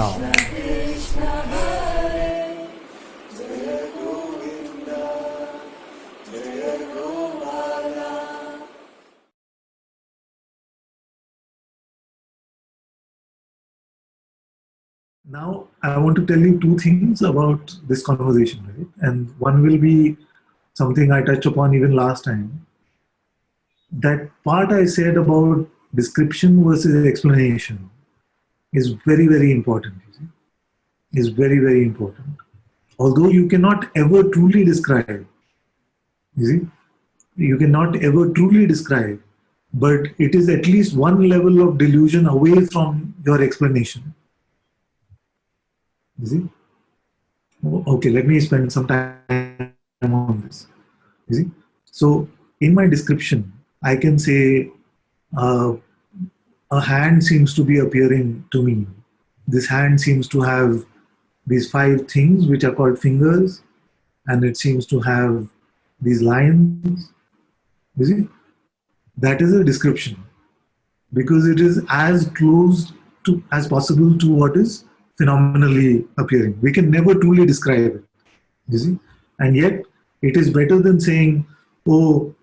now. Now, I want to tell you two things about this conversation, right? And one will be something I touched upon even last time. That part I said about description versus explanation is very, very important. You see? Is very, very important. Although you cannot ever truly describe, you see, you cannot ever truly describe, but it is at least one level of delusion away from your explanation. You see? Okay, let me spend some time on this. You see? So, in my description, I can say uh, a hand seems to be appearing to me. This hand seems to have these five things which are called fingers, and it seems to have these lines. You see? That is a description because it is as close to as possible to what is phenomenally appearing. We can never truly describe it. You see? And yet, it is better than saying, oh,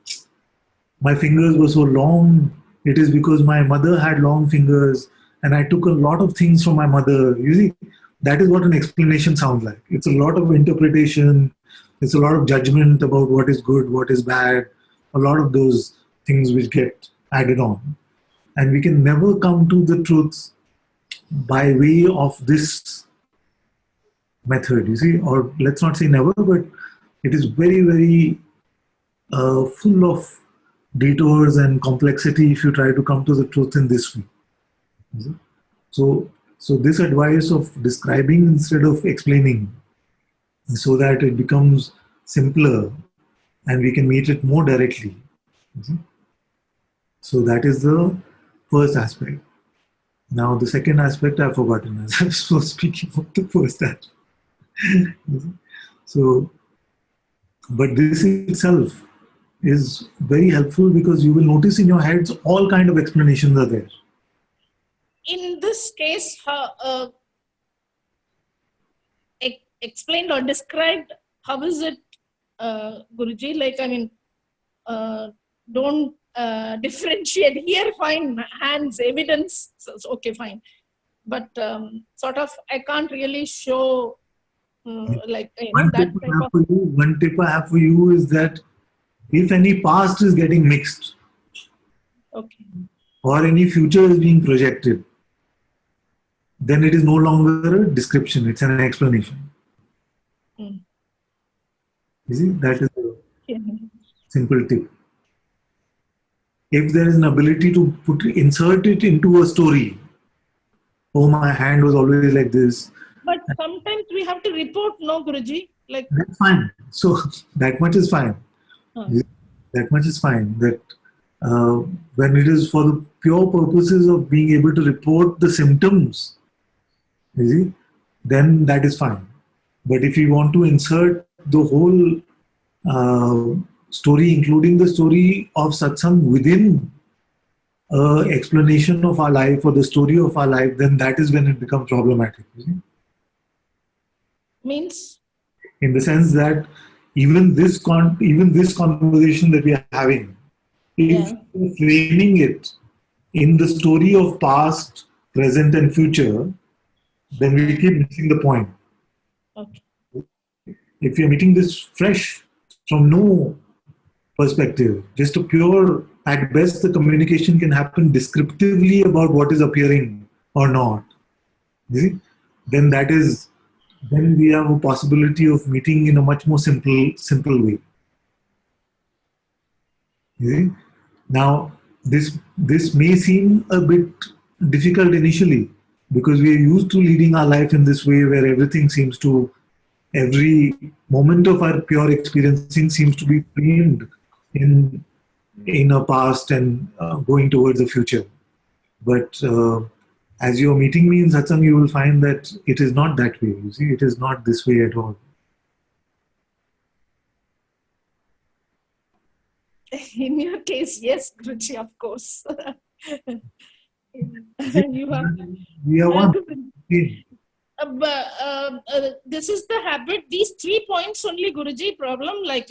my fingers were so long. It is because my mother had long fingers and I took a lot of things from my mother. You see, that is what an explanation sounds like. It's a lot of interpretation, it's a lot of judgment about what is good, what is bad, a lot of those things which get added on. And we can never come to the truth by way of this method, you see, or let's not say never, but it is very, very full of detours and complexity if you try to come to the truth in this way. So, so this advice of describing instead of explaining, so that it becomes simpler and we can meet it more directly. So that is the first aspect. Now the second aspect I've forgotten as I was speaking of the first aspect. So, but this itself is very helpful because you will notice in your heads all kind of explanations are there. In this case, explained or described, how is it, Guruji? Like, I mean, don't differentiate. Here, fine, hands, evidence, so okay, fine. But sort of, I can't really show, like, you know, that type of... One tip I have for you is that if any past is getting mixed, okay, or any future is being projected, then it is no longer a description, it's an explanation. Mm. You see, that is a simple tip. If there is an ability to insert it into a story, oh, my hand was always like this. But sometimes we have to report, no, Guruji? Like, that's fine. So that much is fine. That much is fine. That when it is for the pure purposes of being able to report the symptoms, you see, then that is fine. But if you want to insert the whole story, including the story of satsang within explanation of our life or the story of our life, then that is when it becomes problematic. You see? Means? In the sense that even this conversation that we are having, if we're framing it in the story of past, present, and future, then we keep missing the point. Okay. If you're meeting this fresh from no perspective, just a pure, at best, the communication can happen descriptively about what is appearing or not. You see? Then that is, then we have a possibility of meeting in a much more simple way. You see? Now, this may seem a bit difficult initially because we are used to leading our life in this way where everything seems to, every moment of our pure experiencing seems to be framed in a past and going towards the future. But as you're meeting me in satsang, you will find that it is not that way. You see, it is not this way at all. In your case, yes, Guruji, of course. You have, We are one. This is the habit. These 3 points only, Guruji. Problem like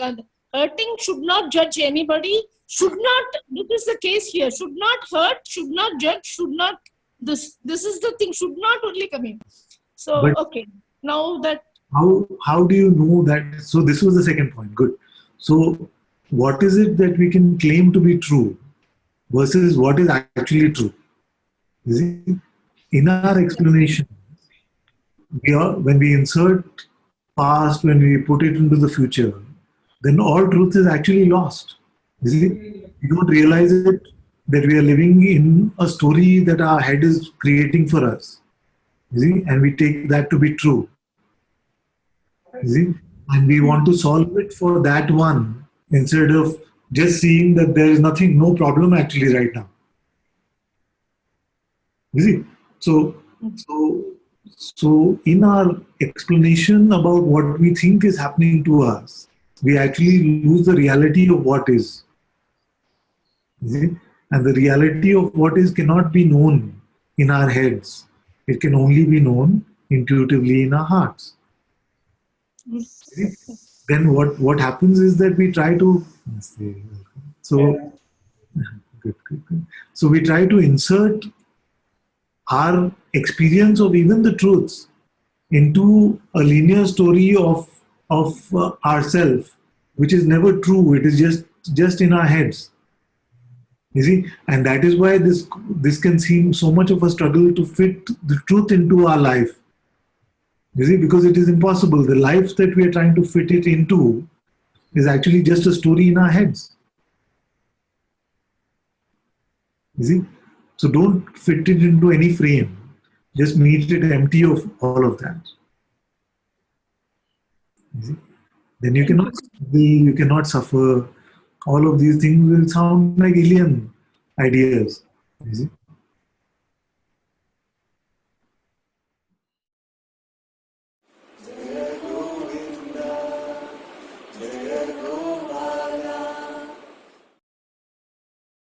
hurting, should not judge anybody. Should not. This is the case here. Should not hurt. Should not judge. Should not. This is the thing. Should not only come in. So But okay. Now that how do you know that? So this was the second point. Good. So what is it that we can claim to be true versus what is actually true? You see, in our explanation, when we insert past, when we put it into the future, then all truth is actually lost. You see, we don't realize it that we are living in a story that our head is creating for us. You see, and we take that to be true. You see, and we want to solve it for that one instead of just seeing that there is nothing, no problem actually right now. You see, so so so in our explanation about what we think is happening to us, we actually lose the reality of what is. You see, and the reality of what is cannot be known in our heads. It can only be known intuitively in our hearts. See? Then what happens is that we try to so good. So we try to insert our experience of even the truths into a linear story of ourself, which is never true. It is just in our heads. You see, and that is why this can seem so much of a struggle to fit the truth into our life. You see, because it is impossible. The life that we are trying to fit it into is actually just a story in our heads. You see, so don't fit it into any frame. Just meet it empty of all of that. You see? Then you thank cannot you. be, you cannot suffer. All of these things will sound like alien ideas. You see?